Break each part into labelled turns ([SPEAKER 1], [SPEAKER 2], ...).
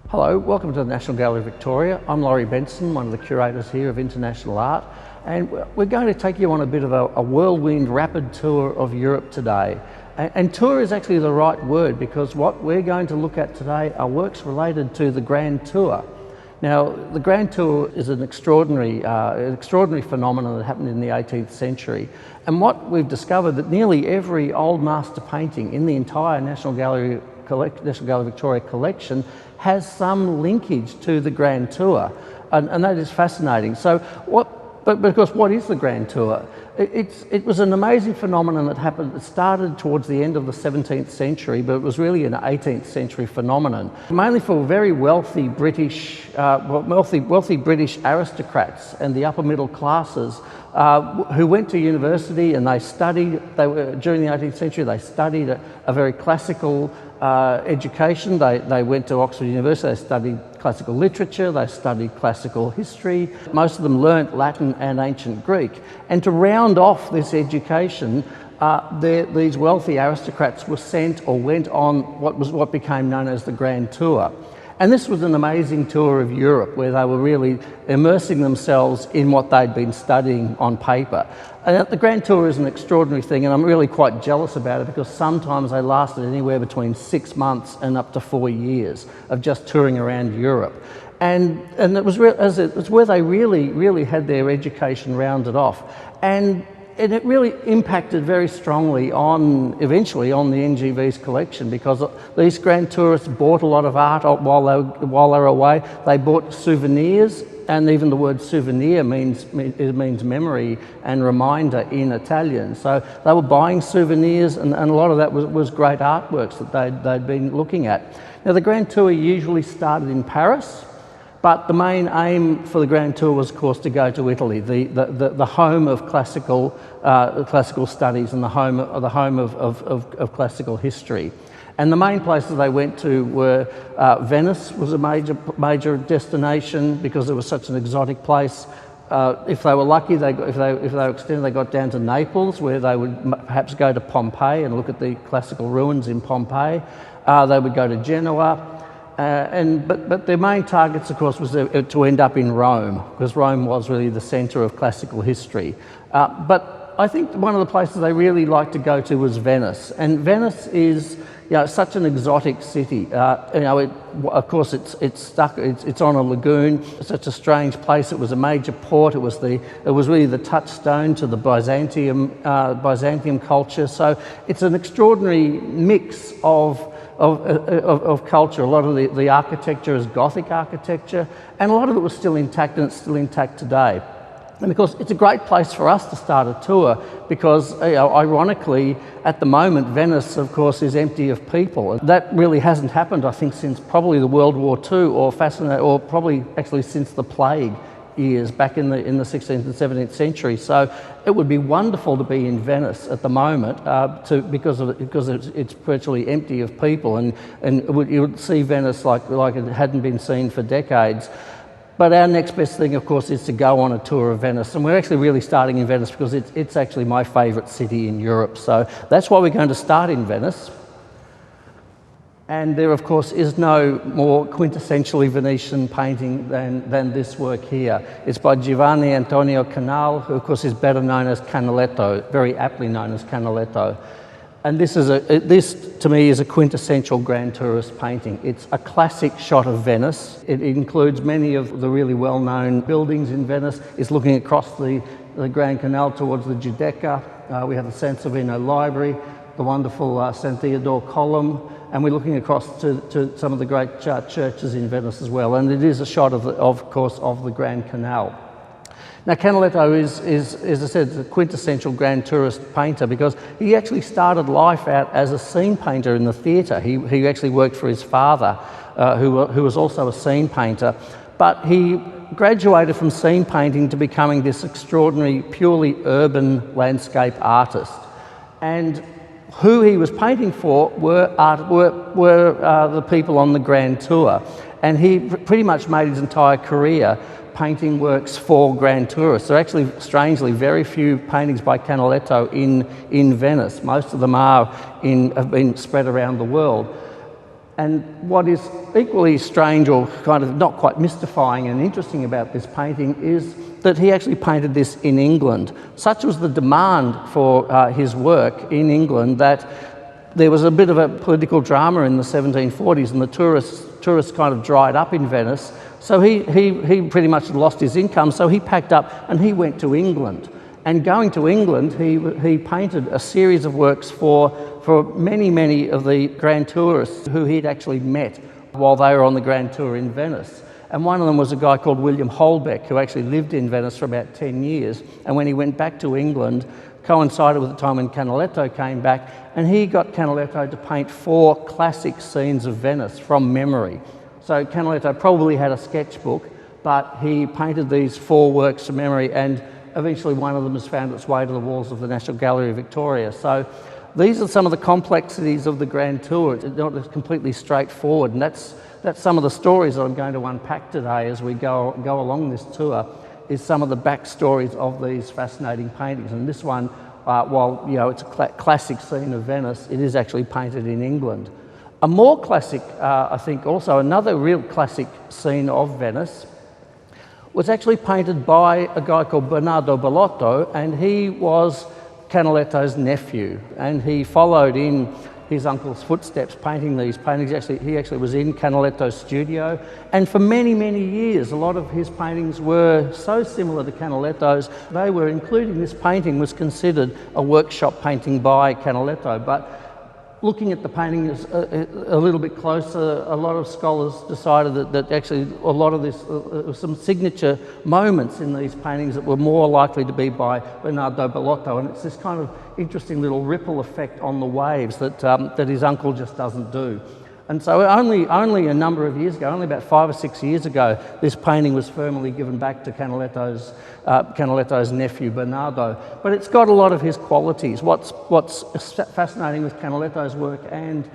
[SPEAKER 1] Hello, welcome to the National Gallery of Victoria. I'm Laurie Benson, one of the curators here of international art, and we're going to take you on a bit of a whirlwind rapid tour of Europe today. And tour is actually the right word, because what we're going to look at today are works related to the Grand Tour. Now, the Grand Tour is an extraordinary phenomenon that happened in the 18th century. And what we've discovered that nearly every old master painting in the entire National Gallery Victoria collection has some linkage to the Grand Tour, and that is fascinating. So, but of course, what is the Grand Tour? It was an amazing phenomenon that happened. It started towards the end of the 17th century, but it was really an 18th century phenomenon, mainly for very wealthy British aristocrats and the upper middle classes who went to university and they studied. During the 18th century, they studied a very classical education. They went to Oxford University, they studied classical literature, they studied classical history. Most of them learnt Latin and ancient Greek. And to round off this education, these wealthy aristocrats were sent or went on what became known as the Grand Tour. And this was an amazing tour of Europe where they were really immersing themselves in what they'd been studying on paper. And the Grand Tour is an extraordinary thing, and I'm really quite jealous about it, because sometimes they lasted anywhere between 6 months and up to 4 years of just touring around Europe. And it was where they really had their education rounded off. And it really impacted very strongly eventually on the NGV's collection, because these grand tourists bought a lot of art while they were away. They bought souvenirs, and even the word souvenir means memory and reminder in Italian. So they were buying souvenirs, and a lot of that was great artworks that they'd been looking at. Now, the Grand Tour usually started in Paris, but the main aim for the Grand Tour was, of course, to go to Italy, the home of classical studies and the home of classical history. And the main places they went to were Venice was a major destination, because it was such an exotic place. If they were lucky, if they were extended, they got down to Naples, where they would perhaps go to Pompeii and look at the classical ruins in Pompeii. They would go to Genoa. But their main targets, of course, was to end up in Rome, because Rome was really the centre of classical history. But I think one of the places they really liked to go to was Venice, and Venice is, such an exotic city. Of course, it's on a lagoon. It's such a strange place. It was a major port. It was really the touchstone to the Byzantium culture. So it's an extraordinary mix of culture. A lot of the architecture is Gothic architecture, and a lot of it was still intact, and it's still intact today. And of course, it's a great place for us to start a tour, because, ironically, at the moment, Venice, of course, is empty of people. And that really hasn't happened, I think, since probably the World War II, or probably actually since the plague years back in the 16th and 17th century. So it would be wonderful to be in Venice at the moment, because it's virtually empty of people, and you would see Venice like it hadn't been seen for decades. But our next best thing, of course, is to go on a tour of Venice, and we're actually really starting in Venice because it's actually my favourite city in Europe. So that's why we're going to start in Venice. And there, of course, is no more quintessentially Venetian painting than this work here. It's by Giovanni Antonio Canal, who, of course, is better known as Canaletto, very aptly known as Canaletto. And this, to me, is a quintessential Grand Tourist painting. It's a classic shot of Venice. It includes many of the really well-known buildings in Venice. It's looking across the Grand Canal towards the Giudecca. We have the San Savino Library, the wonderful San Theodore Column, and we're looking across to some of the great churches in Venice as well. And it is a shot, of course, of the Grand Canal. Now, Canaletto is, as I said, a quintessential Grand Tourist painter, because he actually started life out as a scene painter in the theatre. He actually worked for his father, who was also a scene painter. But he graduated from scene painting to becoming this extraordinary, purely urban landscape artist. And who he was painting for were the people on the Grand Tour. And he pretty much made his entire career painting works for Grand Tourists. There are actually, strangely, very few paintings by Canaletto in Venice. Most of them have been spread around the world. And what is equally strange, or kind of not quite mystifying and interesting about this painting, is that he actually painted this in England. Such was the demand for his work in England that there was a bit of a political drama in the 1740s, and the tourists kind of dried up in Venice. So he pretty much lost his income, so he packed up and he went to England. And going to England, he painted a series of works for many of the grand tourists who he'd actually met while they were on the grand tour in Venice. And one of them was a guy called William Holbeck, who actually lived in Venice for about 10 years. And when he went back to England, coincided with the time when Canaletto came back, and he got Canaletto to paint 4 classic scenes of Venice from memory. So Canaletto probably had a sketchbook, but he painted these 4 works from memory, and eventually one of them has found its way to the walls of the National Gallery of Victoria. So these are some of the complexities of the Grand Tour. It's not completely straightforward, and that's some of the stories that I'm going to unpack today as we go along this tour, is some of the backstories of these fascinating paintings. And this one, while it's a classic scene of Venice, it is actually painted in England. A more classic, I think also another real classic scene of Venice was actually painted by a guy called Bernardo Bellotto, and he was Canaletto's nephew, and he followed in his uncle's footsteps painting these paintings. He actually was in Canaletto's studio, and for many years a lot of his paintings were so similar to Canaletto's, including this painting was considered a workshop painting by Canaletto. But looking at the painting a little bit closer, a lot of scholars decided that actually a lot of this, some signature moments in these paintings that were more likely to be by Bernardo Bellotto, and it's this kind of interesting little ripple effect on the waves that his uncle just doesn't do. And so only a number of years ago, only about 5 or 6 years ago, this painting was firmly given back to Canaletto's nephew Bernardo. But it's got a lot of his qualities. What's fascinating with Canaletto's work and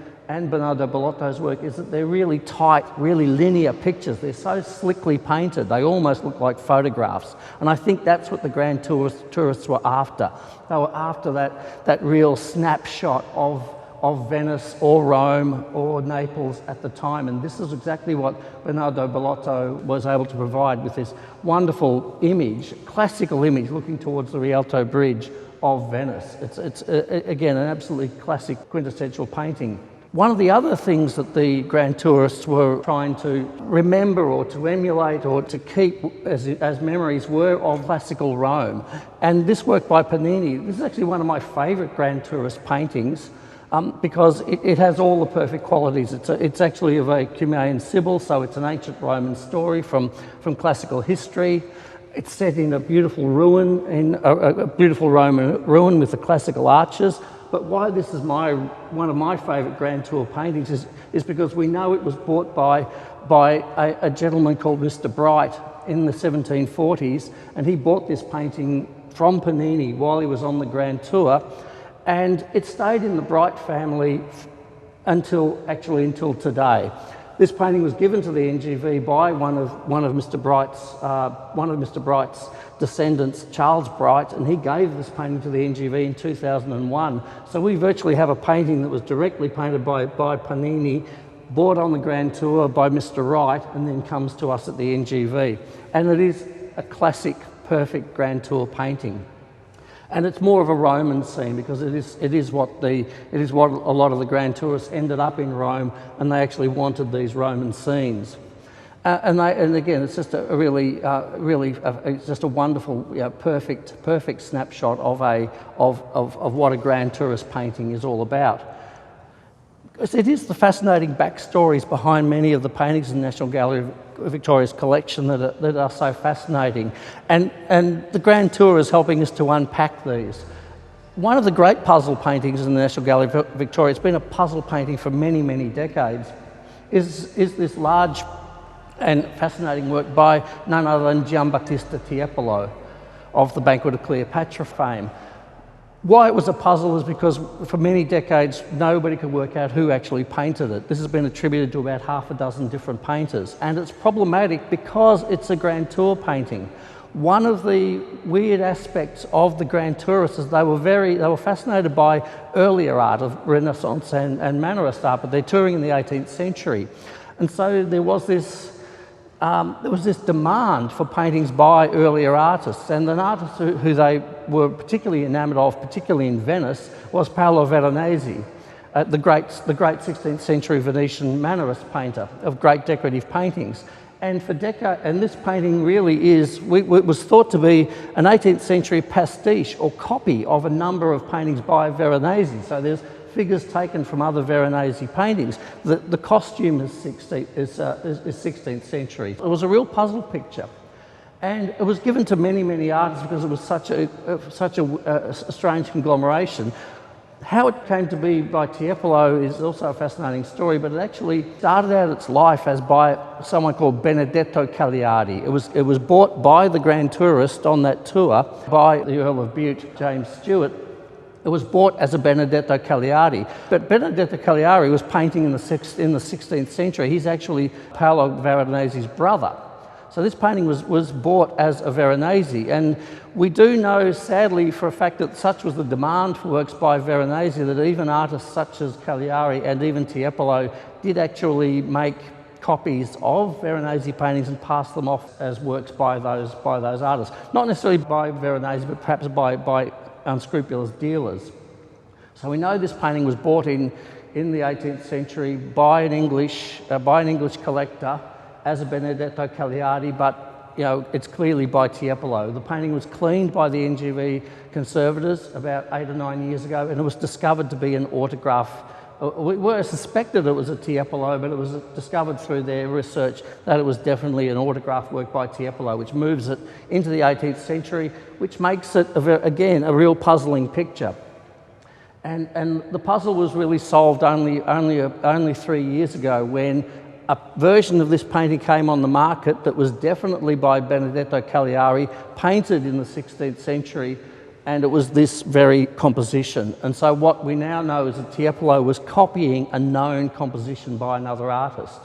[SPEAKER 1] Bernardo Bellotto's work is that they're really tight, really linear pictures. They're so slickly painted, they almost look like photographs. And I think that's what the grand tourists were after. They were after that real snapshot of Venice or Rome or Naples at the time, and this is exactly what Bernardo Bellotto was able to provide with this wonderful image, classical image looking towards the Rialto Bridge of Venice. It's again an absolutely classic quintessential painting. One of the other things that the grand tourists were trying to remember or to emulate or to keep as memories were of classical Rome, and this work by Panini, this is actually one of my favourite grand tourist paintings. Because it has all the perfect qualities. It's actually of a Cumaean Sibyl, so it's an ancient Roman story from classical history. It's set in a beautiful ruin, in a beautiful Roman ruin with the classical arches. But why this is one of my favourite Grand Tour paintings is because we know it was bought by a gentleman called Mr. Bright in the 1740s, and he bought this painting from Panini while he was on the Grand Tour. And it stayed in the Bright family until today. This painting was given to the NGV by one of Mr. Bright's descendants, Charles Bright, and he gave this painting to the NGV in 2001. So we virtually have a painting that was directly painted by Panini, bought on the Grand Tour by Mr. Wright, and then comes to us at the NGV. And it is a classic, perfect Grand Tour painting. And it's more of a Roman scene because it is what a lot of the grand tourists ended up in Rome, and they actually wanted these Roman scenes. And again, it's just it's just a wonderful, perfect snapshot of what a grand tourist painting is all about. It is the fascinating backstories behind many of the paintings in the National Gallery of Victoria's collection that are so fascinating. And the Grand Tour is helping us to unpack these. One of the great puzzle paintings in the National Gallery of Victoria, it's been a puzzle painting for many decades, is this large and fascinating work by none other than Giambattista Tiepolo of the Banquet of Cleopatra fame. Why it was a puzzle is because for many decades nobody could work out who actually painted it. This has been attributed to about half a dozen different painters, and it's problematic because it's a Grand Tour painting. One of the weird aspects of the Grand Tourists is they were fascinated by earlier art of Renaissance and Mannerist art, but they're touring in the 18th century. And so there was this demand for paintings by earlier artists, and an artist who they were particularly enamoured of, particularly in Venice, was Paolo Veronese, the great 16th century Venetian Mannerist painter of great decorative paintings. And this painting really was thought to be an 18th century pastiche or copy of a number of paintings by Veronese. So there's figures taken from other Veronese paintings. The costume is 16th century. It was a real puzzle picture. And it was given to many, many artists because it was such a strange conglomeration. How it came to be by Tiepolo is also a fascinating story, but it actually started out its life as by someone called Benedetto Cagliari. It was bought by the Grand Tourist on that tour by the Earl of Bute, James Stewart. It was bought as a Benedetto Cagliari, but Benedetto Cagliari was painting in the 16th century. He's actually Paolo Veronese's brother. So this painting was bought as a Veronese, and we do know, sadly, for a fact that such was the demand for works by Veronese that even artists such as Cagliari and even Tiepolo did actually make copies of Veronese paintings and pass them off as works by those artists. Not necessarily by Veronese, but perhaps by unscrupulous dealers. So we know this painting was bought in the 18th century by an English collector as a Benedetto Cagliari, but it's clearly by Tiepolo. The painting was cleaned by the NGV conservators about 8 or 9 years ago, and it was discovered to be an autograph. We were suspected it was a Tiepolo, but it was discovered through their research that it was definitely an autograph work by Tiepolo, which moves it into the 18th century, which makes it, again, a real puzzling picture. And the puzzle was really solved only 3 years ago when a version of this painting came on the market that was definitely by Benedetto Cagliari, painted in the 16th century, and it was this very composition. And so what we now know is that Tiepolo was copying a known composition by another artist.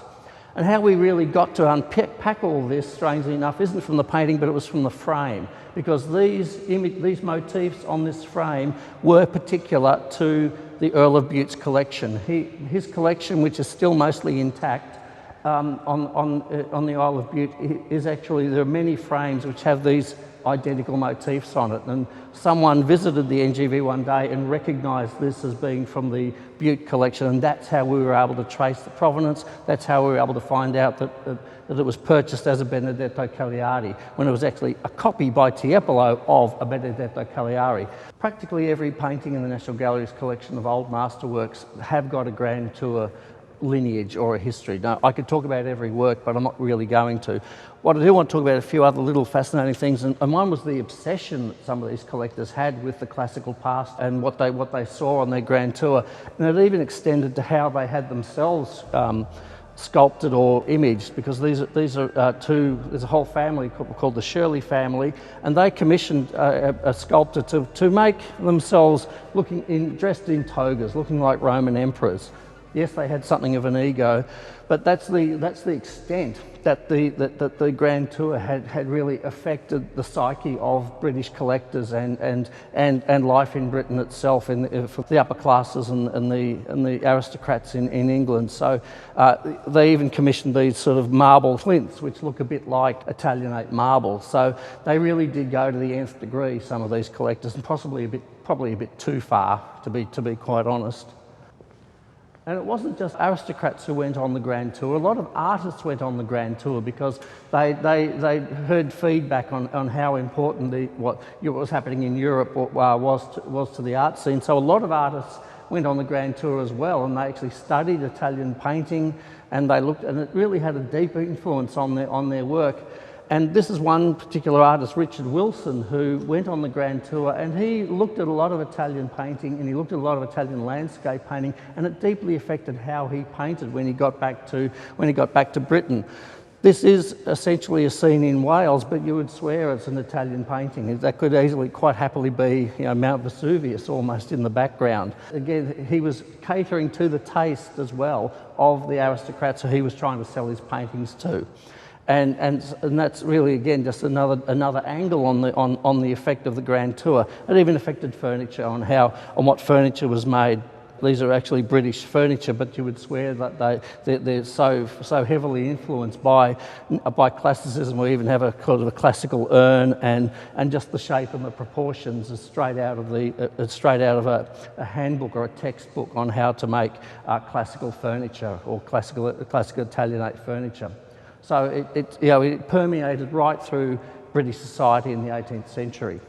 [SPEAKER 1] And how we really got to unpack all this, strangely enough, isn't from the painting, but it was from the frame, because these motifs on this frame were particular to the Earl of Bute's collection. His collection, which is still mostly intact, on the Isle of Bute, is actually, there are many frames which have these identical motifs on it, and someone visited the NGV one day and recognised this as being from the Bute collection, and that's how we were able to trace the provenance. That's how we were able to find out that it was purchased as a Benedetto Cagliari, when it was actually a copy by Tiepolo of a Benedetto Cagliari. Practically every painting in the National Gallery's collection of old masterworks have got a Grand Tour lineage or a history. Now, I could talk about every work, but I'm not really going to. What I do want to talk about are a few other little fascinating things, and one was the obsession that some of these collectors had with the classical past and what they saw on their Grand Tour, and it even extended to how they had themselves sculpted or imaged, because there's a whole family called the Shirley family, and they commissioned a sculptor to make themselves dressed in togas, looking like Roman emperors. Yes, they had something of an ego, but that's the extent that the Grand Tour had really affected the psyche of British collectors and life in Britain itself, for the upper classes and the aristocrats in England. So they even commissioned these sort of marble flints, which look a bit like Italianate marble. So they really did go to the nth degree, some of these collectors, and probably a bit too far, to be quite honest. And it wasn't just aristocrats who went on the Grand Tour. A lot of artists went on the Grand Tour because they heard feedback on how important what was happening in Europe was to the art scene. So a lot of artists went on the Grand Tour as well, and they actually studied Italian painting, and it really had a deep influence on their work. And this is one particular artist, Richard Wilson, who went on the Grand Tour, and he looked at a lot of Italian painting, and he looked at a lot of Italian landscape painting, and it deeply affected how he painted when he got back to Britain. This is essentially a scene in Wales, but you would swear it's an Italian painting. That could easily, quite happily be, Mount Vesuvius almost in the background. Again, he was catering to the taste as well of the aristocrats who he was trying to sell his paintings to. And that's really, again, just another angle on the effect of the Grand Tour. It even affected furniture, on what furniture was made. These are actually British furniture, but you would swear that they're so heavily influenced by classicism. We even have a kind of a classical urn, and just the shape and the proportions is straight out of a handbook or a textbook on how to make classical furniture or classical Italianate furniture. So it permeated right through British society in the 18th century.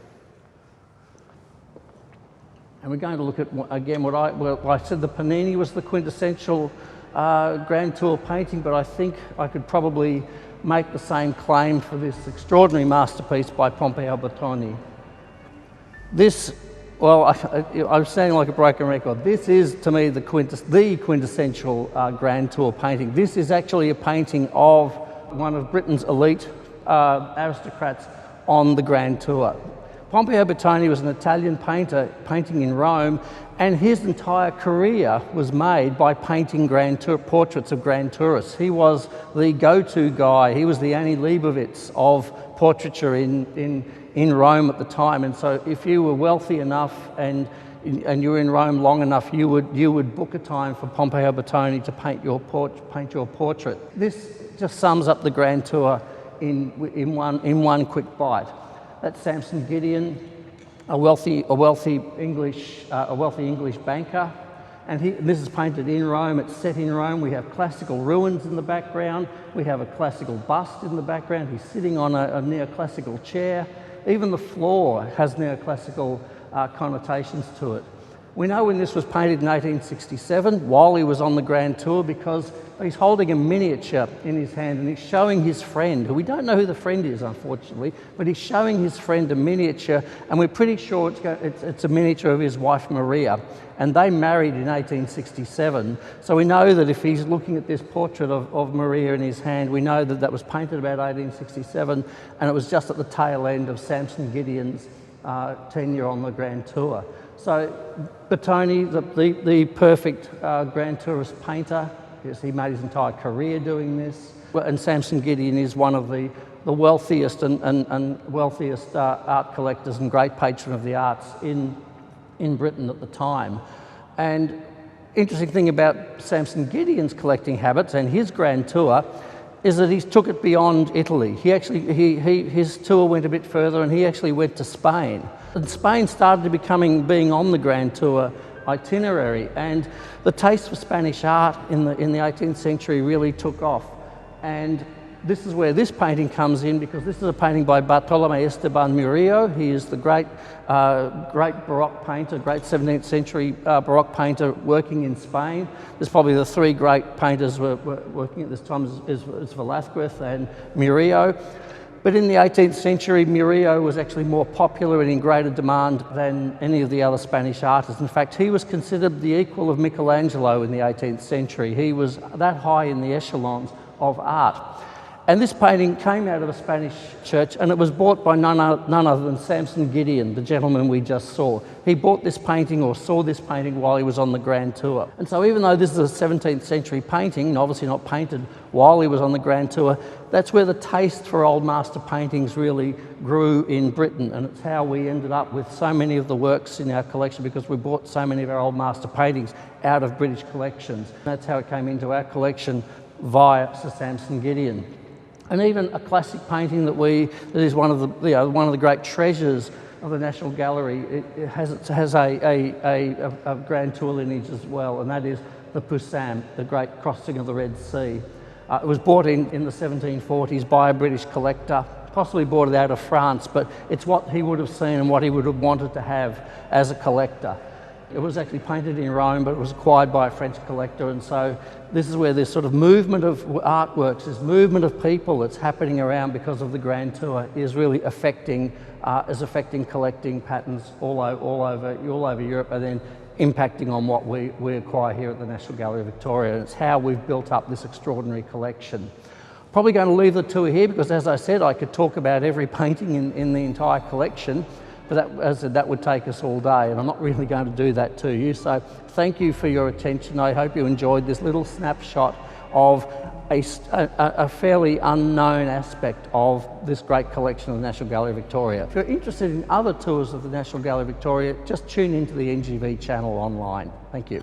[SPEAKER 1] And we're going to look at, again, what I said the Panini was the quintessential Grand Tour painting, but I think I could probably make the same claim for this extraordinary masterpiece by Pompeo Bertoni. This, well, I'm sounding like a broken record. This is, to me, the quintessential Grand Tour painting. This is actually a painting of one of Britain's elite aristocrats on the Grand Tour. Pompeo Bertoni was an Italian painter painting in Rome, and his entire career was made by painting portraits of Grand Tourists. He was the go-to guy. He was the Annie Leibovitz of portraiture in Rome at the time. And so if you were wealthy enough and you were in Rome long enough, you would book a time for Pompeo Bertoni to paint your portrait. This just sums up the Grand Tour in one quick bite. That's Samson Gideon, a wealthy English banker, and this is painted in Rome. It's set in Rome. We have classical ruins in the background. We have a classical bust in the background. He's sitting on a neoclassical chair. Even the floor has neoclassical connotations to it. We know when this was painted in 1867, while he was on the Grand Tour, because he's holding a miniature in his hand and he's showing his friend, who we don't know who the friend is, unfortunately, but he's showing his friend a miniature, and we're pretty sure it's a miniature of his wife Maria, and they married in 1867. So we know that if he's looking at this portrait of Maria in his hand, we know that was painted about 1867, and it was just at the tail end of Samson Gideon's tenure on the Grand Tour. So Bertoni, the perfect Grand Tourist painter, because he made his entire career doing this. And Samson Gideon is one of the wealthiest and wealthiest art collectors and great patron of the arts in Britain at the time. And interesting thing about Samson Gideon's collecting habits and his Grand Tour is that he took it beyond Italy. His tour went a bit further, and he actually went to Spain. And Spain started being on the Grand Tour itinerary, and the taste for Spanish art in the 18th century really took off. And this is where this painting comes in, because this is a painting by Bartolomé Esteban Murillo. He is the great Baroque painter, great 17th century Baroque painter working in Spain. There's probably the three great painters were working at this time is Velázquez and Murillo. But in the 18th century, Murillo was actually more popular and in greater demand than any of the other Spanish artists. In fact, he was considered the equal of Michelangelo in the 18th century. He was that high in the echelons of art. And this painting came out of a Spanish church, and it was bought by none other than Samson Gideon, the gentleman we just saw. He bought this painting, or saw this painting, while he was on the Grand Tour. And so even though this is a 17th century painting, and obviously not painted while he was on the Grand Tour, that's where the taste for old master paintings really grew in Britain, and it's how we ended up with so many of the works in our collection, because we bought so many of our old master paintings out of British collections. That's how it came into our collection via Sir Samson Gideon. And even a classic painting that is one of the great treasures of the National Gallery. It has a Grand Tour lineage as well, and that is the Poussin, the great crossing of the Red Sea. It was bought in the 1740s by a British collector, possibly bought it out of France, but it's what he would have seen and what he would have wanted to have as a collector. It was actually painted in Rome, but it was acquired by a French collector, and so this is where this sort of movement of artworks, this movement of people that's happening around because of the Grand Tour is really affecting collecting patterns all over Europe, and then impacting on what we acquire here at the National Gallery of Victoria. And it's how we've built up this extraordinary collection. Probably going to leave the tour here, because as I said, I could talk about every painting in the entire collection. But that would take us all day, and I'm not really going to do that to you. So thank you for your attention. I hope you enjoyed this little snapshot of a fairly unknown aspect of this great collection of the National Gallery of Victoria. If you're interested in other tours of the National Gallery of Victoria, just tune into the NGV channel online. Thank you.